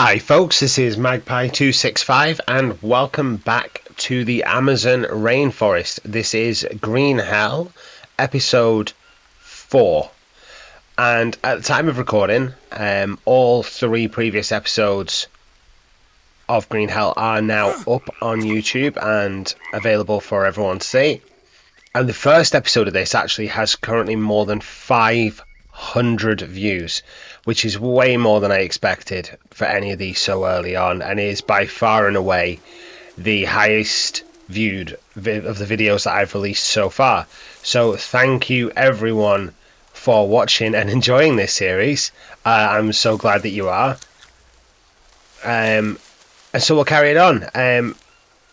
Hi folks, this is Magpie265 and welcome back to the Amazon rainforest. This is Green Hell, episode 4. And at the time of recording, all 3 previous episodes of Green Hell are now up on YouTube and available for everyone to see. And the first episode of this actually has currently more than 500 views, which is way more than I expected for any of these so early on, and is by far and away the highest viewed of the videos that I've released so far. So thank you everyone for watching and enjoying this series. I'm so glad that you are. And so we'll carry it on.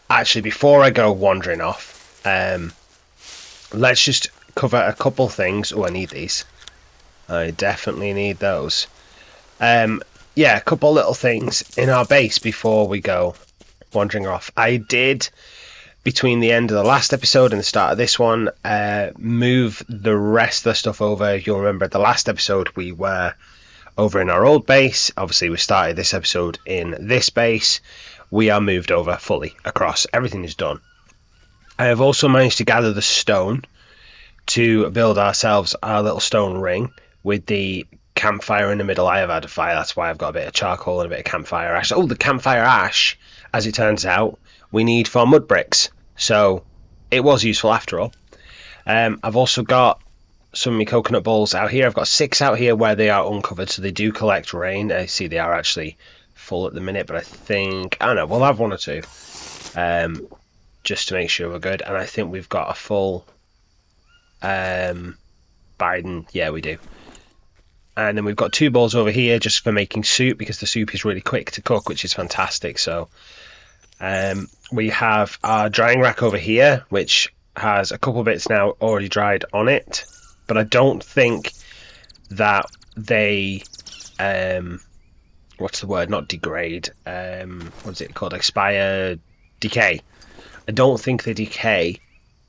Actually, before I go wandering off, let's just cover a couple things. Oh, I need these. I definitely need those. Yeah, a couple little things in our base before we go wandering off. I did, between the end of the last episode and the start of this one, move the rest of the stuff over. You'll remember at the last episode we were over in our old base. Obviously, we started this episode in this base. We are moved over fully across. Everything is done. I have also managed to gather the stone to build ourselves our little stone ring with the campfire in the middle. I have had a fire, that's why I've got a bit of charcoal and a bit of campfire ash. Oh, the campfire ash, as it turns out, we need for mud bricks, so it was useful after all. I've also got some of my coconut balls out here. I've got 6 out here where they are uncovered, so they do collect rain. I see they are actually full at the minute, but I think, I don't know, we'll have 1 or 2 just to make sure we're good. And I think we've got a full Biden, yeah we do. And then we've got 2 bowls over here just for making soup, because the soup is really quick to cook, which is fantastic. So we have our drying rack over here, which has a couple bits now already dried on it, but I don't think that they what's the word, not degrade, what's it called, decay. I don't think they decay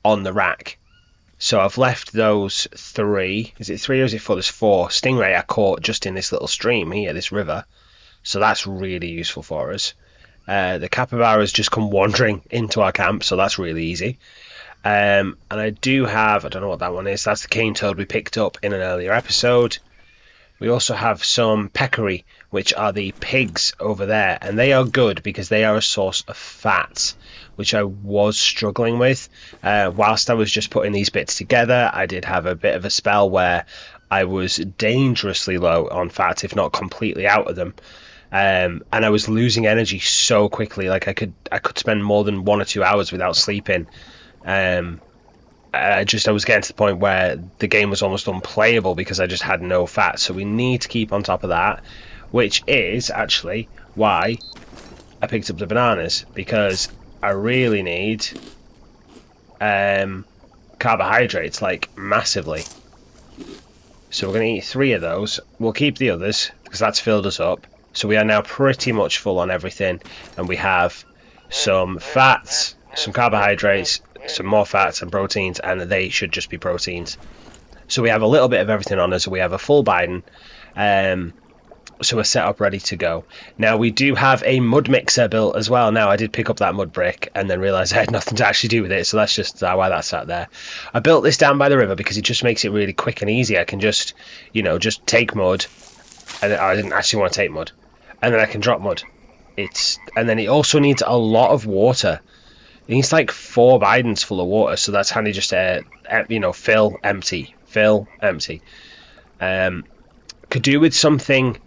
on the rack. So I've left those 3. Is it 3 or is it 4? There's 4. Stingray I caught just in this little stream here, this river. So that's really useful for us. The capybaras just come wandering into our camp, so that's really easy. And I do have, I don't know what that one is. That's the cane toad we picked up in an earlier episode. We also have some peccary, which are the pigs over there. And they are good because they are a source of fat, which I was struggling with. Whilst I was just putting these bits together, I did have a bit of a spell where I was dangerously low on fat, if not completely out of them. And I was losing energy so quickly. Like I could spend more than 1 or 2 hours without sleeping. I was getting to the point where the game was almost unplayable because I just had no fat. So we need to keep on top of that, which is actually why I picked up the bananas, because I really need carbohydrates, like massively. So we're going to eat 3 of those. We'll keep the others because that's filled us up. So we are now pretty much full on everything, and we have some fats, some carbohydrates, some more fats and proteins, and they should just be proteins. So we have a little bit of everything on us. We have a full Biden, so we're set up ready to go. Now we do have a mud mixer built as well. Now I did pick up that mud brick and then realised I had nothing to actually do with it, so that's just why that sat there. I built this down by the river because it just makes it really quick and easy. I can just, just take mud, and I didn't actually want to take mud, and then I can drop mud. And then it also needs a lot of water. It needs like 4 Bidens full of water, so that's handy. Just fill, empty, fill, empty. Could do with something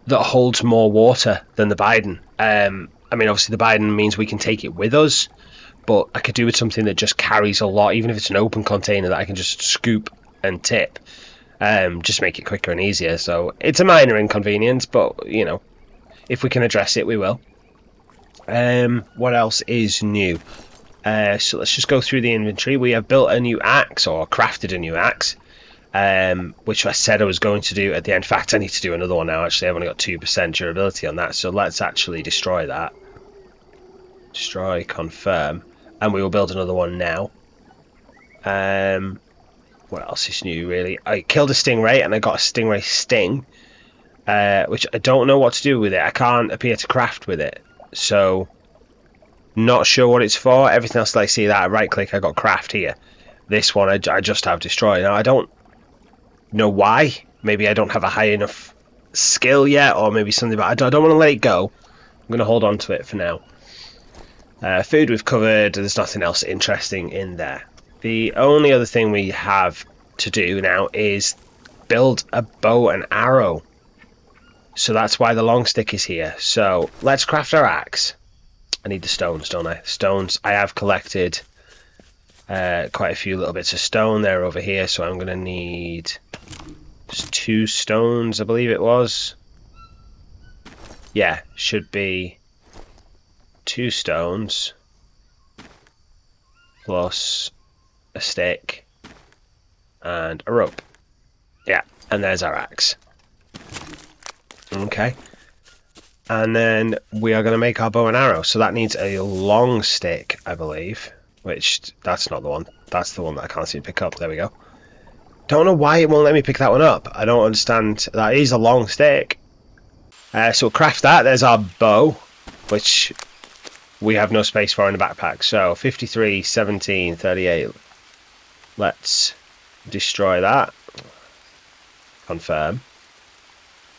that holds more water than the Biden. I mean, obviously the Biden means we can take it with us, but I could do with something that just carries a lot, even if it's an open container that I can just scoop and tip. Just make it quicker and easier. So it's a minor inconvenience, but if we can address it, we will. What else is new? So let's just go through the inventory. We have built a new axe, or crafted a new axe, which I said I was going to do at the end. In fact, I need to do another one now. Actually, I've only got 2% durability on that, so let's actually destroy that. Destroy, confirm, and we will build another one now. What else is new, really? I killed a stingray, and I got a stingray sting. which I don't know what to do with it. I can't appear to craft with it, so not sure what it's for. Everything else, like, see that I right click, I got craft here. This one I just have destroy. Now I don't know why. Maybe I don't have a high enough skill yet, or maybe something, but I don't want to let it go. I'm going to hold on to it for now. Food we've covered. There's nothing else interesting in there. The only other thing we have to do now is build a bow and arrow. So that's why the long stick is here. So let's craft our axe. I need the stones, don't I? Stones. I have collected quite a few little bits of stone. They're over here, so I'm going to need just 2 stones, I believe it was. Yeah, should be 2 stones plus a stick and a rope. Yeah, and there's our axe. Okay. And then we are going to make our bow and arrow. So that needs a long stick, I believe. Which, that's not the one. That's the one that I can't seem to pick up. There we go. Don't know why it won't let me pick that one up. I don't understand. That is a long stick. So we'll craft that. There's our bow, which we have no space for in the backpack. So 53, 17, 38. Let's destroy that. Confirm.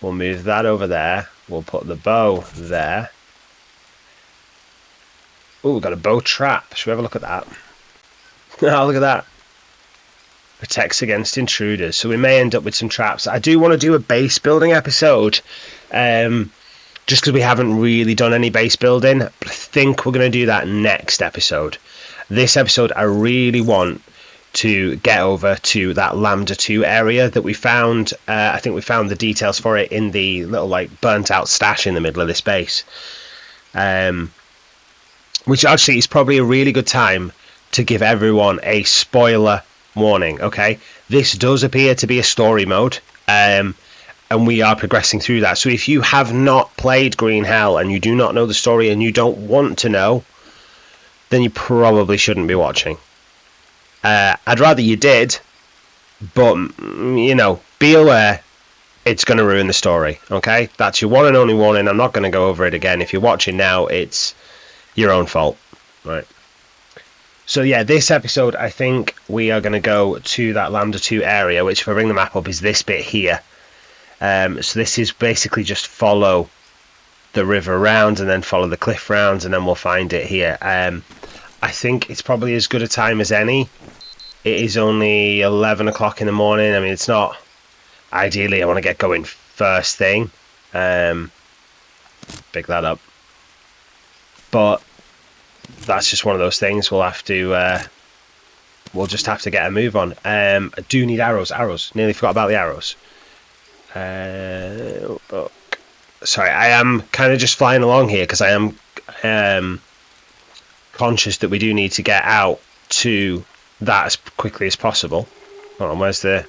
We'll move that over there. We'll put the bow there. Oh, we've got a bow trap. Should we have a look at that? Oh, look at that. Protects against intruders. So we may end up with some traps. I do want to do a base building episode. Just because we haven't really done any base building. But I think we're going to do that next episode. This episode, I really want to get over to that Lambda-2 area that we found. I think we found the details for it in the little, like, burnt out stash in the middle of this base. Which actually is probably a really good time to give everyone a spoiler warning, okay? This does appear to be a story mode, and we are progressing through that. So if you have not played Green Hell and you do not know the story and you don't want to know, then you probably shouldn't be watching. I'd rather you did, but, you know, be aware it's going to ruin the story, okay? That's your one and only warning. I'm not going to go over it again. If you're watching now, it's your own fault, right? So yeah, this episode, I think we are going to go to that Lambda-2 area, which, if I bring the map up, is this bit here. So this is basically just follow the river round and then follow the cliff round, and then we'll find it here. I think it's probably as good a time as any. It is only 11 o'clock in the morning. I mean, it's not... Ideally, I want to get going first thing. Pick that up. But that's just one of those things. We'll have to... we'll just have to get a move on. I do need arrows. Arrows. Nearly forgot about the arrows. Sorry, I am kind of just flying along here because I am... conscious that we do need to get out to that as quickly as possible. Hold on, where was the...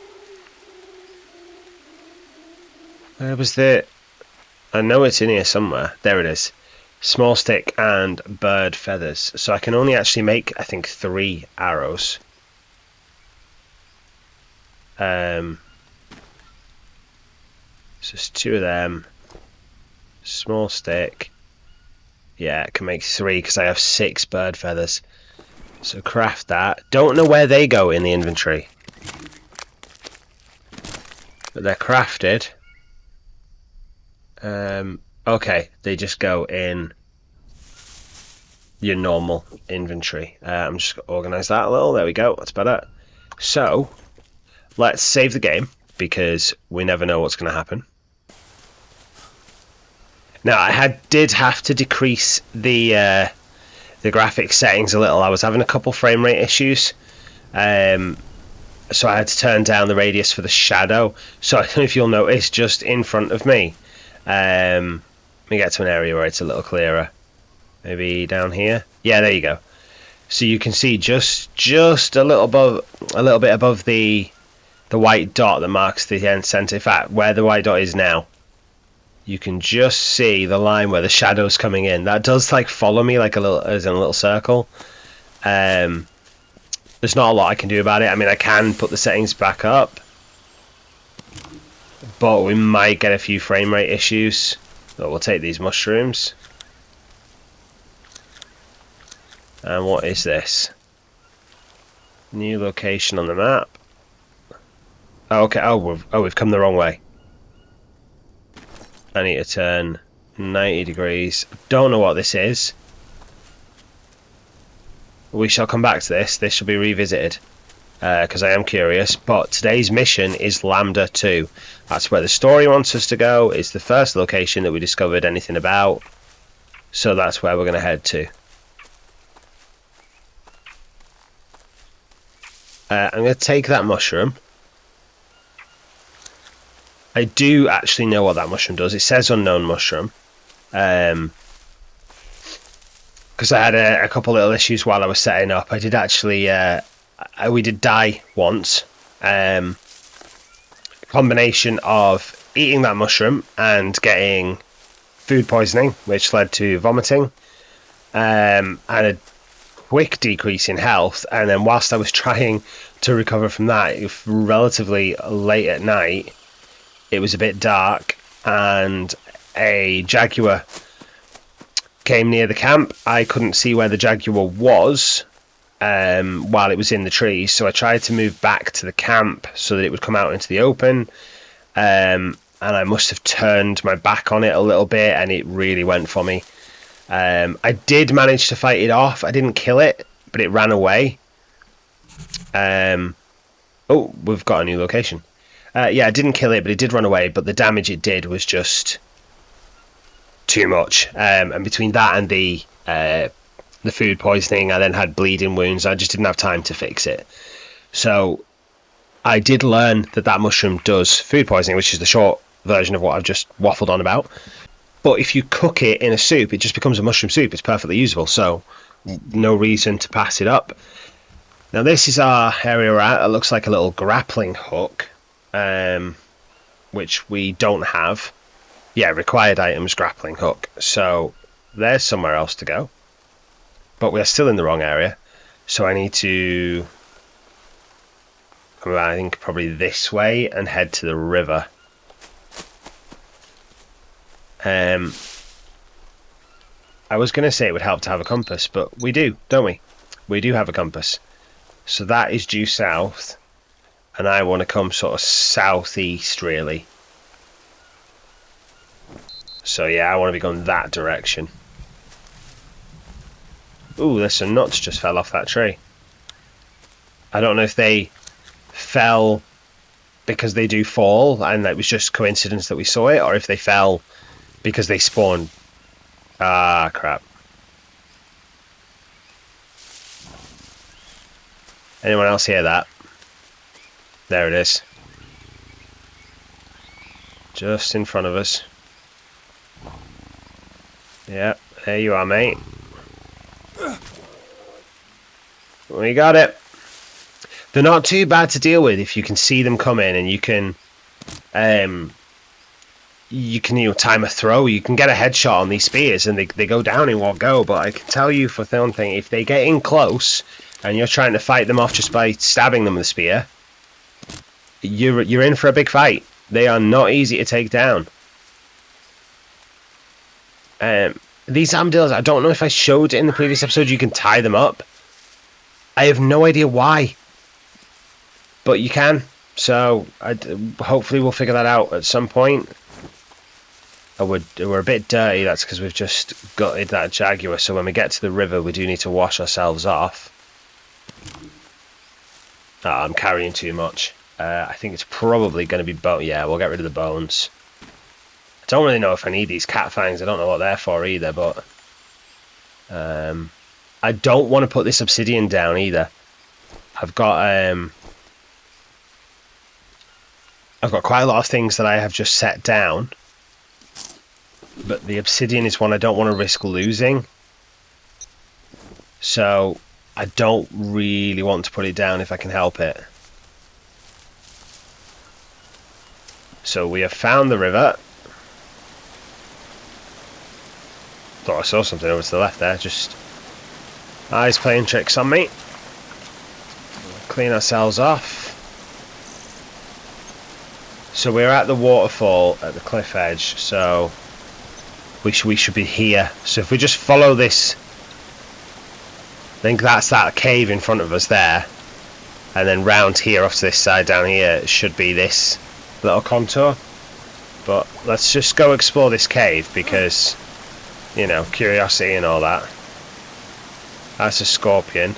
I know it's in here somewhere. There it is. Small stick and bird feathers. So I can only actually make, I think, 3 arrows. So it's 2 of them. Small stick. Yeah, I can make 3 because I have 6 bird feathers. So craft that. Don't know where they go in the inventory, but they're crafted. Okay, they just go in your normal inventory. I'm just going to organise that a little. There we go. That's better. So let's save the game because we never know what's going to happen. Now, I did have to decrease the graphics settings a little. I was having a couple frame rate issues, so I had to turn down the radius for the shadow. So I don't know if you'll notice, just in front of me, let me get to an area where it's a little clearer. Maybe down here. Yeah, there you go. So you can see just a little bit above the white dot that marks the end center. In fact, where the white dot is now, you can just see the line where the shadow's coming in. That does, like, follow me like a little, as in a little circle. There's not a lot I can do about it. I mean, I can put the settings back up. but we might get a few frame rate issues. But we'll take these mushrooms. And what is this? New location on the map. Oh, okay. We've come the wrong way. I need to turn 90 degrees. Don't know what this is. We shall come back to this. This shall be revisited because I am curious. But today's mission is Lambda-2. That's where the story wants us to go. It's the first location that we discovered anything about. So that's where we're going to head to. I'm going to take that mushroom. I do actually know what that mushroom does. It says unknown mushroom. Because I had a couple little issues while I was setting up. I did actually... we did die once. Combination of eating that mushroom and getting food poisoning, which led to vomiting. And a quick decrease in health, and then whilst I was trying to recover from that, relatively late at night, it was a bit dark, and a jaguar came near the camp. I couldn't see where the jaguar was while it was in the trees, so I tried to move back to the camp so that it would come out into the open, and I must have turned my back on it a little bit, and it really went for me. I did manage to fight it off. I didn't kill it, but it ran away. Oh, we've got a new location. Yeah, I didn't kill it, but it did run away, but the damage it did was just too much. And between that and the food poisoning, I then had bleeding wounds. I just didn't have time to fix it. So I did learn that mushroom does food poisoning, which is the short version of what I've just waffled on about. But if you cook it in a soup, it just becomes a mushroom soup. It's perfectly usable, so no reason to pass it up. Now this is our area we're at. It looks like a little grappling hook, which we don't have. Yeah, required items, grappling hook. So there's somewhere else to go. But we're still in the wrong area. So I need to come around, I think, probably this way and head to the river. I was going to say it would help to have a compass, but we do, don't we? We do have a compass. So that is due south, and I want to come sort of southeast, really. So yeah, I want to be going that direction. Ooh, there's some nuts just fell off that tree. I don't know if they fell because they do fall, and it was just coincidence that we saw it, or if they fell because they spawn. Ah, crap. Anyone else hear that? There it is. Just in front of us. Yep, there you are, mate. We got it. They're not too bad to deal with if you can see them come in, and you can time a throw. You can get a headshot on these spears and they go down in one go. But I can tell you for one thing, if they get in close and you're trying to fight them off just by stabbing them with a spear, you're in for a big fight. They are not easy to take down. These armadillos, I don't know if I showed it in the previous episode, you can tie them up. I have no idea why, but you can. So hopefully we'll figure that out at some point. We're a bit dirty, that's because we've just gutted that jaguar, so when we get to the river we do need to wash ourselves off. Oh, I'm carrying too much. I think it's probably going to be bone. Yeah, we'll get rid of the bones. I don't really know if I need these cat fangs. I don't know what they're for either, but I don't want to put this obsidian down either. I've got quite a lot of things that I have just set down, but the obsidian is one I don't want to risk losing. So I don't really want to put it down if I can help it. So we have found the river. Thought I saw something over to the left there. Just eyes playing tricks on me. Clean ourselves off. So we're at the waterfall at the cliff edge, so we should be here. So if we just follow this, I think that's that cave in front of us there, and then round here off to this side down here should be this little contour. But let's just go explore this cave because, you know, curiosity and all that. That's a scorpion.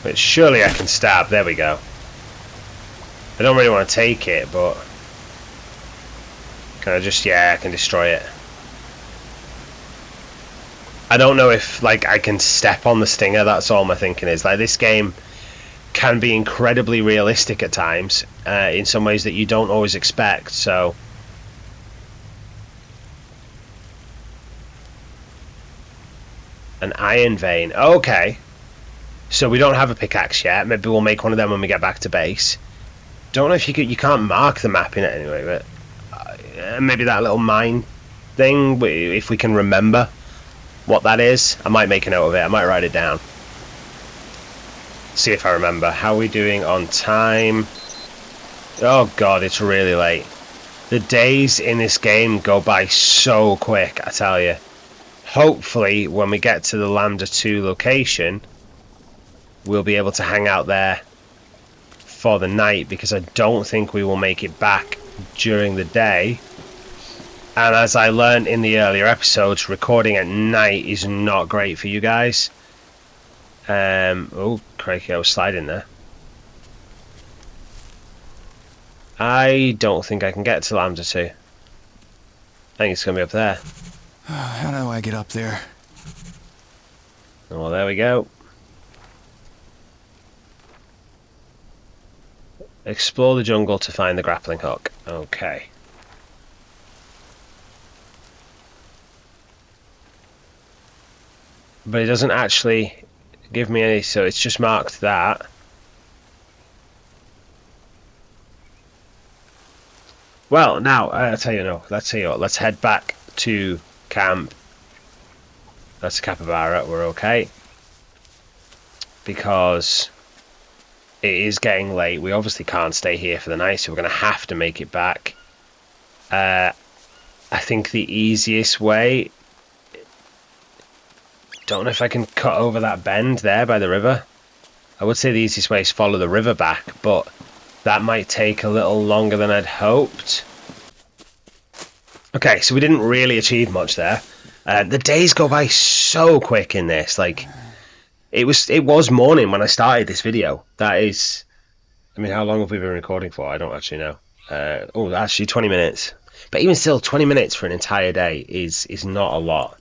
But surely I can stab. There we go. I don't really want to take it, but can I just, yeah, I can destroy it. I don't know if, like, I can step on the stinger. That's all my thinking is. Like, this game can be incredibly realistic at times, in some ways that you don't always expect, so an iron vein. Okay, so we don't have a pickaxe yet. Maybe we'll make one of them when we get back to base. Don't know if you can't mark the map in it anyway, but maybe that little mine thing, if we can remember what that is. I might make a note of it. I might write it down. See if I remember. How are we doing on time? Oh god, it's really late. The days in this game go by so quick, I tell you. Hopefully when we get to the Lambda-2 location, we'll be able to hang out there for the night, because I don't think we will make it back during the day. And as I learned in the earlier episodes, recording at night is not great for you guys. Oh crikey, I was sliding there. I don't think I can get to Lambda-2. I think it's going to be up there. How do I get up there? Well, there we go. Explore the jungle to find the grappling hook. Okay. But it doesn't actually give me any, so it's just marked that. Well, now, I'll tell you no. Let's tell you what, let's head back to camp. That's a capybara, we're okay. Because it is getting late. We obviously can't stay here for the night, so we're going to have to make it back. I think the easiest way... Don't know if I can cut over that bend there by the river. I would say the easiest way is follow the river back, but that might take a little longer than I'd hoped. Okay, so we didn't really achieve much there. The days go by so quick in this. Like, it was morning when I started this video. That is, I mean, how long have we been recording for? I don't actually know. Oh, actually 20 minutes. But even still, 20 minutes for an entire day is not a lot.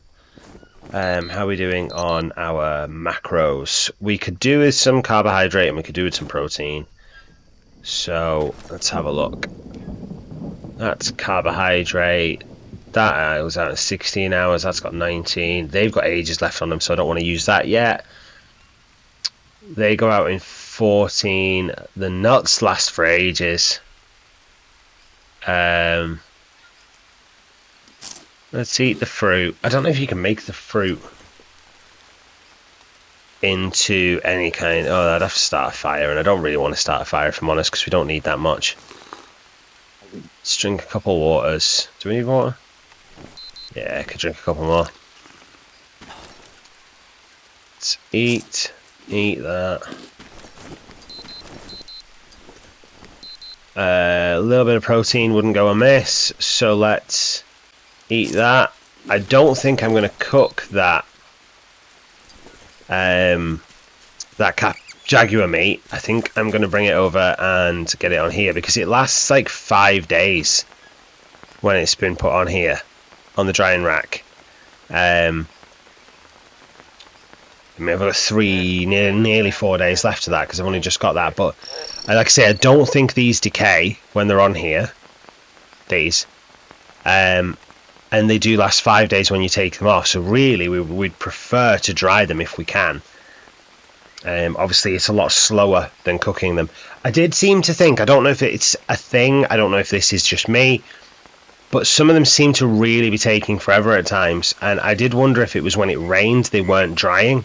How are we doing on our macros? We could do with some carbohydrate and we could do with some protein. So let's have a look. That's carbohydrate. That was out at 16 hours. That's got 19. They've got ages left on them, so I don't want to use that yet. They go out in 14. The nuts last for ages. Let's eat the fruit. I don't know if you can make the fruit into any kind... Oh, I'd have to start a fire, and I don't really want to start a fire, if I'm honest, because we don't need that much. Let's drink a couple waters. Do we need water? Yeah, I could drink a couple more. Let's eat that. A little bit of protein wouldn't go amiss, so let's eat that. I don't think I'm going to cook that jaguar meat. I think I'm going to bring it over and get it on here, because it lasts like 5 days when it's been put on here on the drying rack. I mean, I've got nearly 4 days left of that, because I've only just got that. But like I say, I don't think these decay when they're on here. These. And they do last 5 days when you take them off, so really we'd prefer to dry them if we can. Obviously it's a lot slower than cooking them. I did seem to think, I don't know if it's a thing, I don't know if this is just me, but some of them seem to really be taking forever at times, and I did wonder if it was when it rained they weren't drying.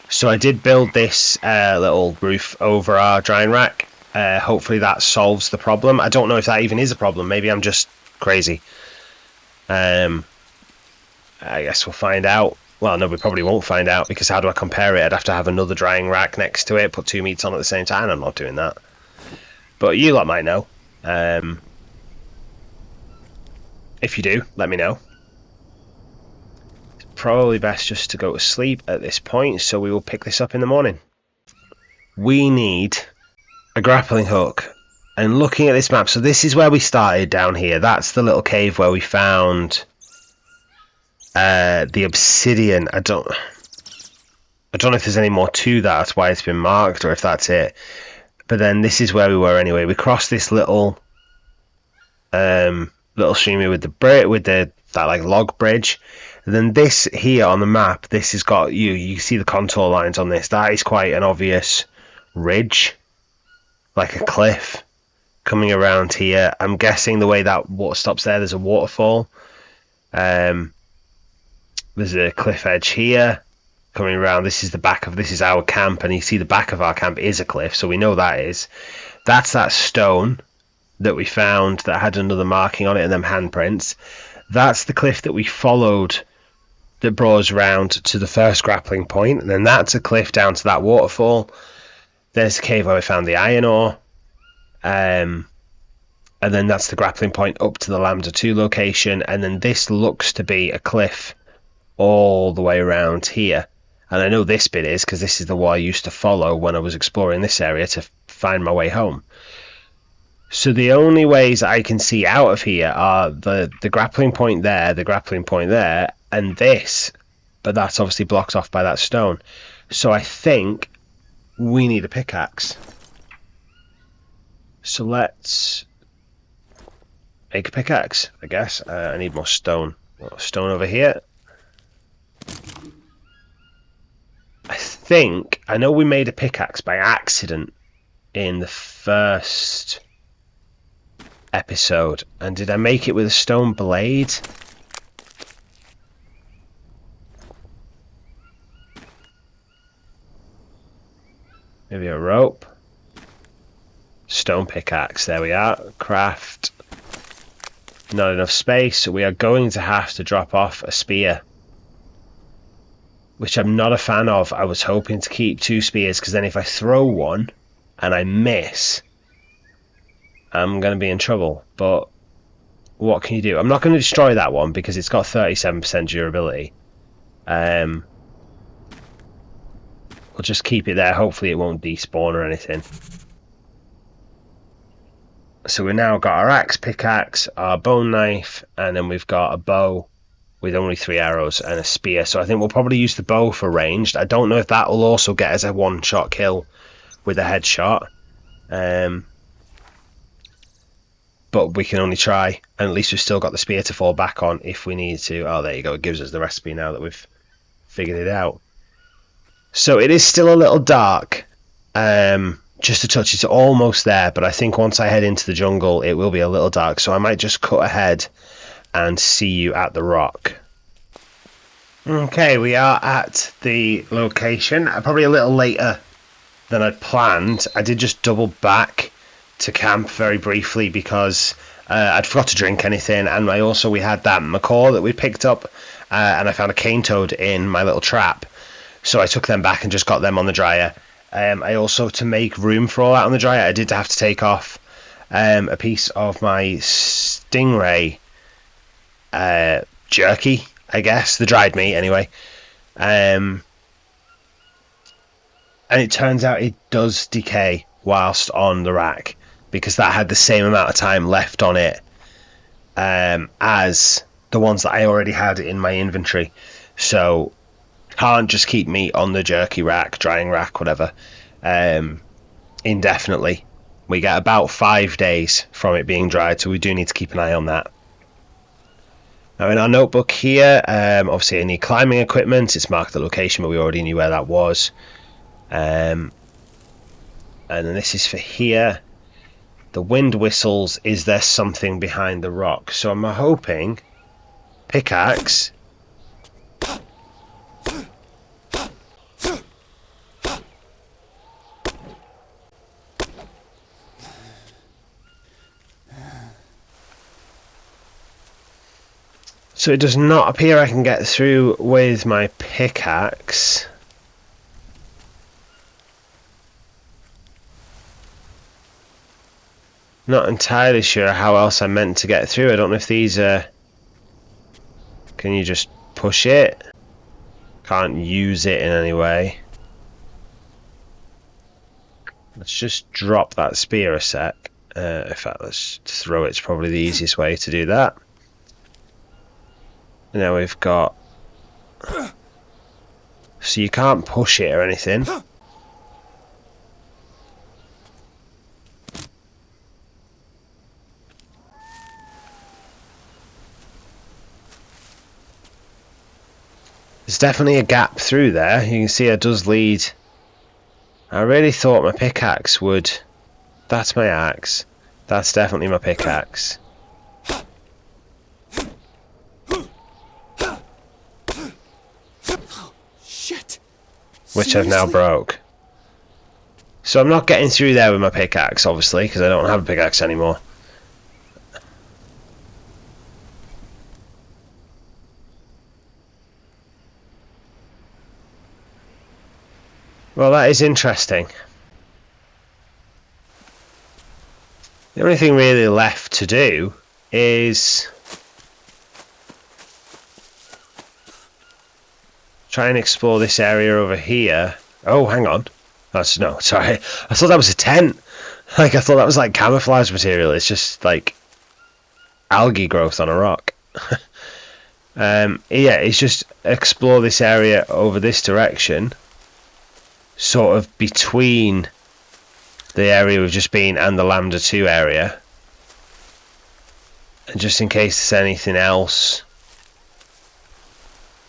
So I did build this little roof over our drying rack. Hopefully that solves the problem. I don't know if that even is a problem. Maybe I'm just crazy. I guess we'll find out. Well, no, we probably won't find out, because how do I compare it? I'd have to have another drying rack next to it, put two meats on at the same time. I'm not doing that. But you lot might know. If you do, let me know. It's probably best just to go to sleep at this point, so we will pick this up in the morning. We need a grappling hook. And looking at this map, so this is where we started down here. That's the little cave where we found the obsidian. I don't know if there's any more to that. That's why it's been marked, or if that's it. But then this is where we were anyway. We crossed this little stream here with that like log bridge. And then this here on the map, this has got you see the contour lines on this. That is quite an obvious ridge, like a cliff coming around here. I'm guessing the way that water stops there's a waterfall. There's a cliff edge here coming around. This is our camp, and you see the back of our camp is a cliff, so we know that's that stone that we found that had another marking on it and them handprints. That's the cliff that we followed that brought us round to the first grappling point, and then that's a cliff down to that waterfall. There's the cave where we found the iron ore, and then that's the grappling point up to the Lambda-2 location, and then this looks to be a cliff all the way around here. And I know this bit is because this is the one I used to follow when I was exploring this area to find my way home. So the only ways I can see out of here are the grappling point there, and this. But that's obviously blocked off by that stone. So I think we need a pickaxe. So let's make a pickaxe, I guess. I need more stone. Stone over here. I know we made a pickaxe by accident in the first episode. And did I make it with a stone blade? Maybe a rope. Stone pickaxe. There we are. Craft. Not enough space, so we are going to have to drop off a spear, which I'm not a fan of. I was hoping to keep two spears, because then if I throw one and I miss, I'm going to be in trouble. But what can you do? I'm not going to destroy that one because it's got 37% durability. We'll just keep it there. Hopefully it won't despawn or anything. So we've now got our axe, pickaxe, our bone knife, and then we've got a bow with only 3 arrows and a spear. So I think we'll probably use the bow for ranged. I don't know if that will also get us a one-shot kill with a headshot. But we can only try, and at least we've still got the spear to fall back on if we need to. Oh, there you go. It gives us the recipe now that we've figured it out. So it is still a little dark. Just a touch. It's almost there, but I think once I head into the jungle, it will be a little dark. So I might just cut ahead and see you at the rock. Okay, we are at the location. Probably a little later than I'd planned. I did just double back to camp very briefly because I'd forgot to drink anything, and we had that macaw that we picked up, and I found a cane toad in my little trap. So I took them back and just got them on the dryer. I also, to make room for all that on the dryer, I did have to take off a piece of my stingray jerky, I guess, the dried meat anyway. And it turns out it does decay whilst on the rack, because that had the same amount of time left on it as the ones that I already had in my inventory. So can't just keep meat on the jerky rack, drying rack, whatever, indefinitely. We get about 5 days from it being dried, so we do need to keep an eye on that. Now in our notebook here, obviously I need climbing equipment. It's marked the location, but we already knew where that was. And then this is for here. The wind whistles. Is there something behind the rock? So I'm hoping pickaxe. So it does not appear I can get through with my pickaxe. Not entirely sure how else I'm meant to get through. I don't know if these are... Can you just push it? Can't use it in any way. Let's just drop that spear a sec. In fact, let's throw it. It's probably the easiest way to do that. And now we've got... So you can't push it or anything. There's definitely a gap through there. You can see it does lead. I really thought my pickaxe would... That's my axe. That's definitely my pickaxe. Shit. Which I've now broke. So I'm not getting through there with my pickaxe, obviously, because I don't have a pickaxe anymore. Well, that is interesting. The only thing really left to do is try and explore this area over here. Oh, hang on. That's no, sorry. I thought that was a tent. Like, I thought that was like camouflage material. It's just like algae growth on a rock. Yeah, it's just explore this area over this direction, sort of between the area we've just been and the Lambda-2 area, and just in case there's anything else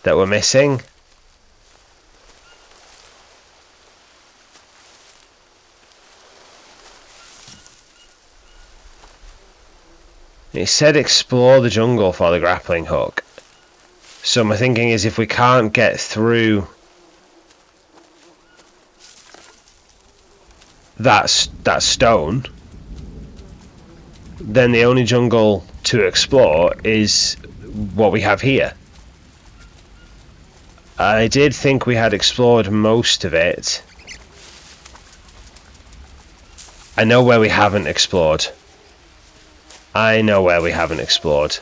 that we're missing. It said explore the jungle for the grappling hook, so my thinking is if we can't get through that stone, then the only jungle to explore is what we have here. I did think we had explored most of it. I know where we haven't explored. I know where we haven't explored.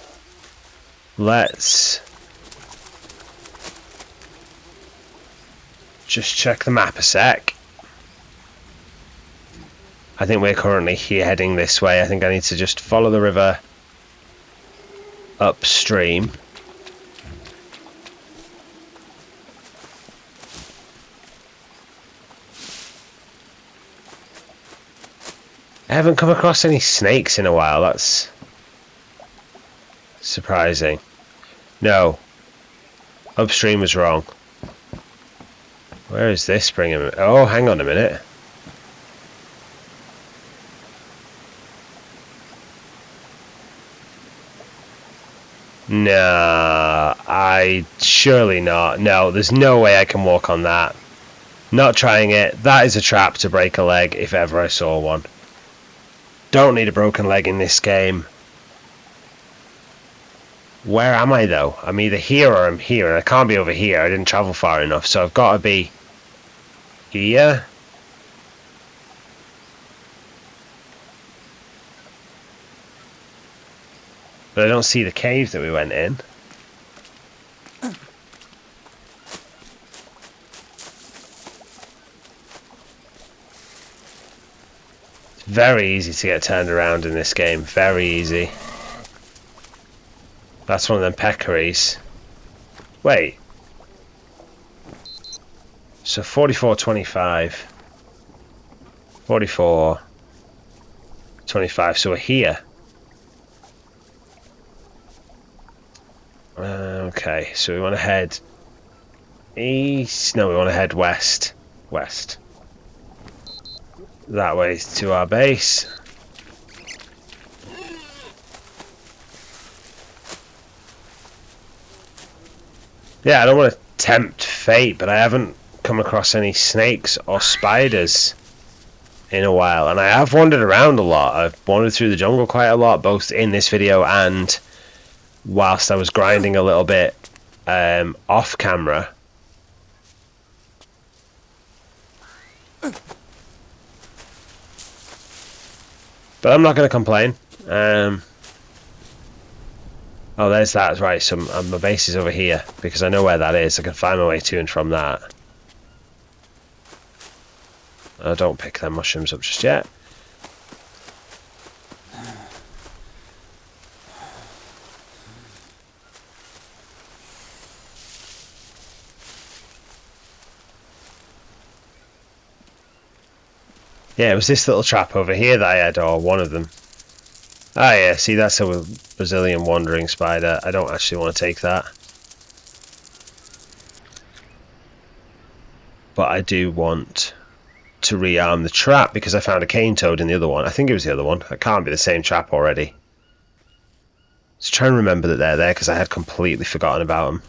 Let's just check the map a sec. I think we're currently here heading this way. I think I need to just follow the river upstream. I haven't come across any snakes in a while. That's surprising. No. Upstream was wrong. Where is this bringing me? Oh, hang on a minute. Nah, surely not. No, there's no way I can walk on that. Not trying it. That is a trap to break a leg if ever I saw one. Don't need a broken leg in this game. Where am I though? I'm either here or I'm here, and I can't be over here. I didn't travel far enough, so I've got to be here. But I don't see the cave that we went in. It's very easy to get turned around in this game. Very easy. That's one of them peccaries. Wait. So 44.25. 44.25. So we're here. Okay, so we want to head east. No, we want to head west. West. That way to our base. Yeah, I don't want to tempt fate, but I haven't come across any snakes or spiders in a while. And I have wandered around a lot. I've wandered through the jungle quite a lot, both in this video and whilst I was grinding a little bit off camera. But I'm not going to complain. Oh, there's that. Right, so my base is over here because I know where that is. I can find my way to and from that. Don't pick them mushrooms up just yet. Yeah, it was this little trap over here that I had, or one of them. Ah, yeah, see, that's a Brazilian wandering spider. I don't actually want to take that. But I do want to rearm the trap because I found a cane toad in the other one. I think it was the other one. It can't be the same trap already. So try and remember that they're there because I had completely forgotten about them.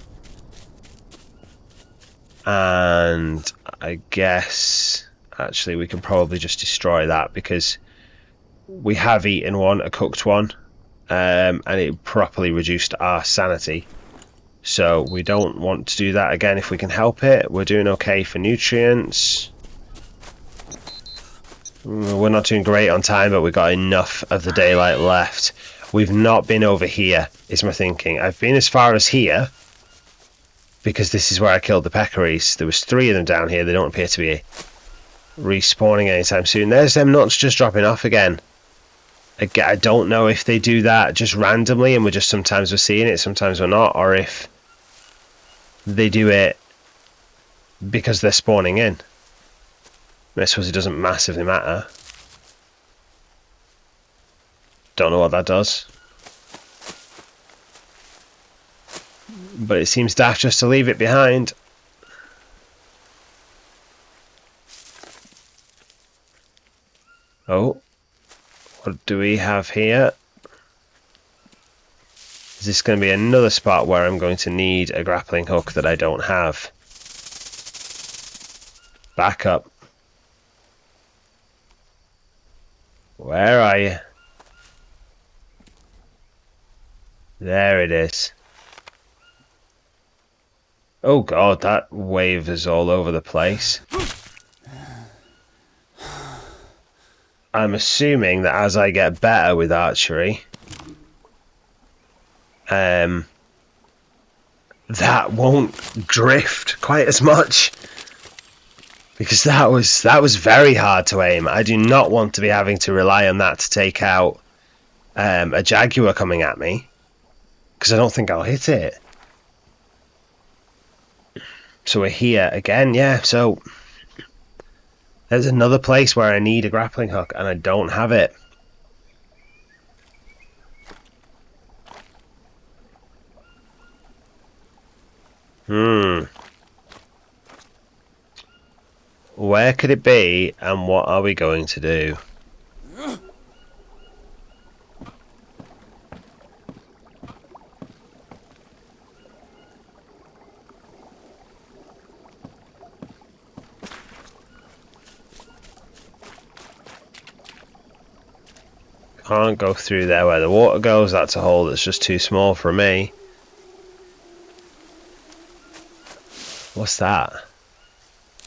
And I guess actually we can probably just destroy that because we have eaten one, a cooked one, and it properly reduced our sanity. So we don't want to do that again if we can help it. We're doing okay for nutrients. We're not doing great on time, but we've got enough of the daylight left. We've not been over here, is my thinking. I've been as far as here, because this is where I killed the peccaries. There was 3 of them down here. They don't appear to be respawning anytime soon. There's them nuts just dropping off again. I don't know if they do that just randomly and sometimes we're seeing it, sometimes we're not, or if they do it because they're spawning in. I suppose it doesn't massively matter. Don't know what that does. But it seems daft just to leave it behind. Oh. What do we have here? Is this going to be another spot where I'm going to need a grappling hook that I don't have? Back up. Where are you? There it is. Oh god, that wave is all over the place. I'm assuming that as I get better with archery, that won't drift quite as much, because that was very hard to aim. I do not want to be having to rely on that to take out a jaguar coming at me, because I don't think I'll hit it. So we're here again, yeah, so there's another place where I need a grappling hook and I don't have it. Where could it be and what are we going to do? Can't go through there where the water goes. That's a hole that's just too small for me. What's that?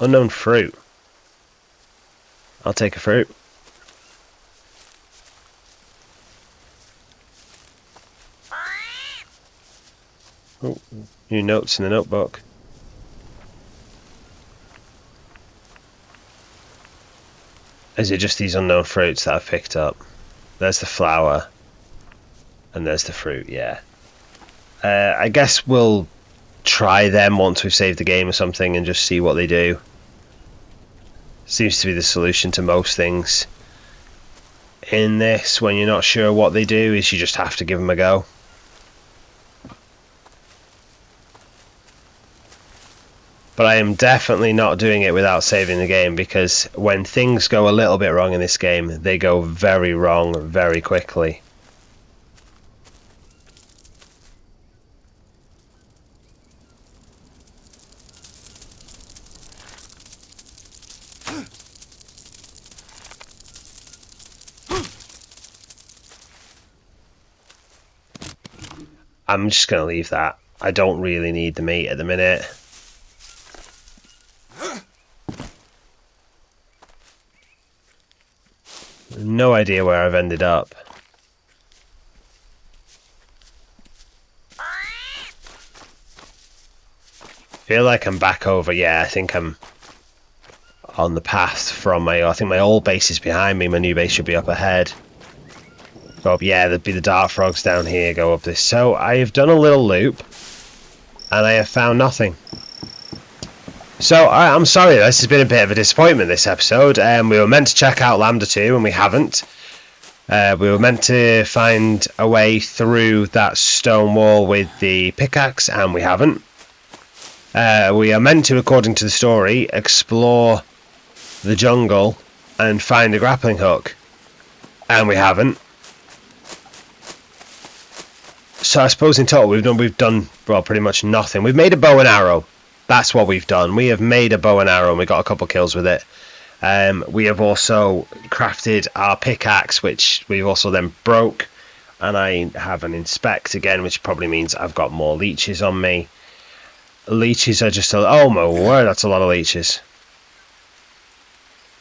Unknown fruit. I'll take a fruit. Oh, new notes in the notebook. Is it just these unknown fruits that I've picked up? There's the flower. And there's the fruit, yeah. I guess we'll try them once we've saved the game or something and just see what they do. Seems to be the solution to most things in this. When you're not sure what they do, is you just have to give them a go. But I am definitely not doing it without saving the game, because when things go a little bit wrong in this game, they go very wrong very quickly. I'm just going to leave that. I don't really need the meat at the minute. No idea where I've ended up. Feel like I'm back over. Yeah, I think I'm on the path from I think my old base is behind me. My new base should be up ahead. Go up, yeah, there'd be the dart frogs down here. Go up this. So I have done a little loop, and I have found nothing. So I'm sorry, this has been a bit of a disappointment, this episode. We were meant to check out Lambda-2 and we haven't. We were meant to find a way through that stone wall with the pickaxe and we haven't. We are meant to, according to the story, explore the jungle and find a grappling hook, and we haven't. So I suppose in total we've done well, pretty much nothing. We've made a bow and arrow. That's what we've done. We have made a bow and arrow and we got a couple kills with it. We have also crafted our pickaxe, which we've also then broke, and I have an inspect again, which probably means I've got more leeches on me. Leeches are just oh my word, that's a lot of leeches.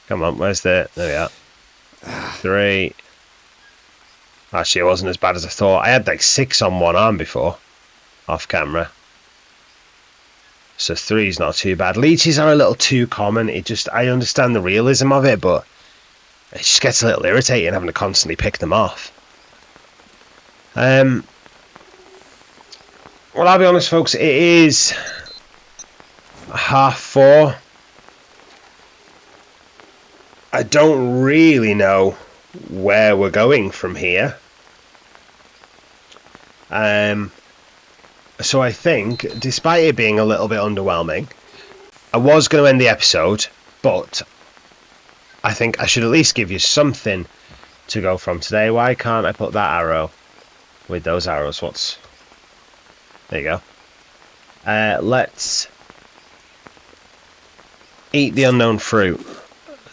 Come on, where's there we are. 3. Actually, it wasn't as bad as I thought. I had like 6 on one arm before, off camera. So 3 is not too bad. Leeches are a little too common. I understand the realism of it, but it just gets a little irritating having to constantly pick them off. Well, I'll be honest, folks, it is 4:30. I don't really know where we're going from here. So I think, despite it being a little bit underwhelming, I was going to end the episode, but I think I should at least give you something to go from today. Why can't I put that arrow with those arrows? There you go. Let's eat the unknown fruit.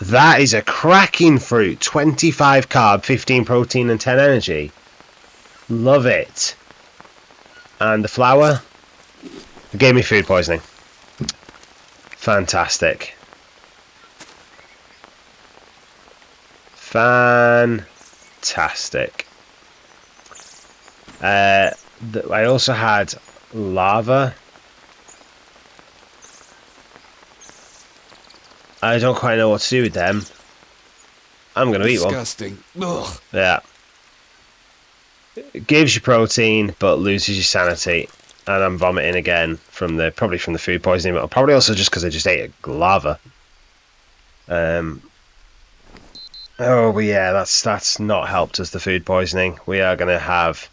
That is a cracking fruit. 25 carb, 15 protein and 10 energy. Love it. And the flower, it gave me food poisoning. Fantastic. Fantastic. I also had lava. I don't quite know what to do with them. I'm going to eat one. Disgusting. Ugh. Yeah. It gives you protein, but loses your sanity. And I'm vomiting again probably from the food poisoning, but probably also just because I just ate a lava. But yeah, that's not helped us, the food poisoning. We are going to have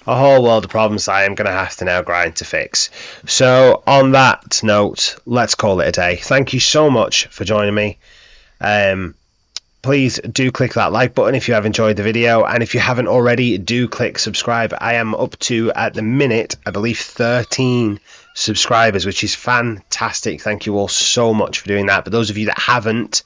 a whole world of problems I am going to have to now grind to fix. So on that note, let's call it a day. Thank you so much for joining me. Please do click that like button if you have enjoyed the video, and if you haven't already, do click subscribe. I am up to, at the minute, I believe 13 subscribers, which is fantastic. Thank you all so much for doing that. But those of you that haven't,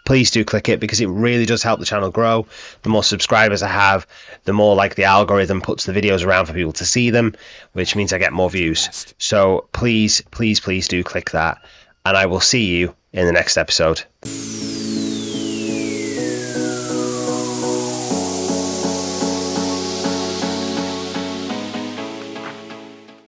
please do click it, because it really does help the channel grow. The more subscribers I have, the more like the algorithm puts the videos around for people to see them, which means I get more views. So please, please, please do click that, and I will see you in the next episode.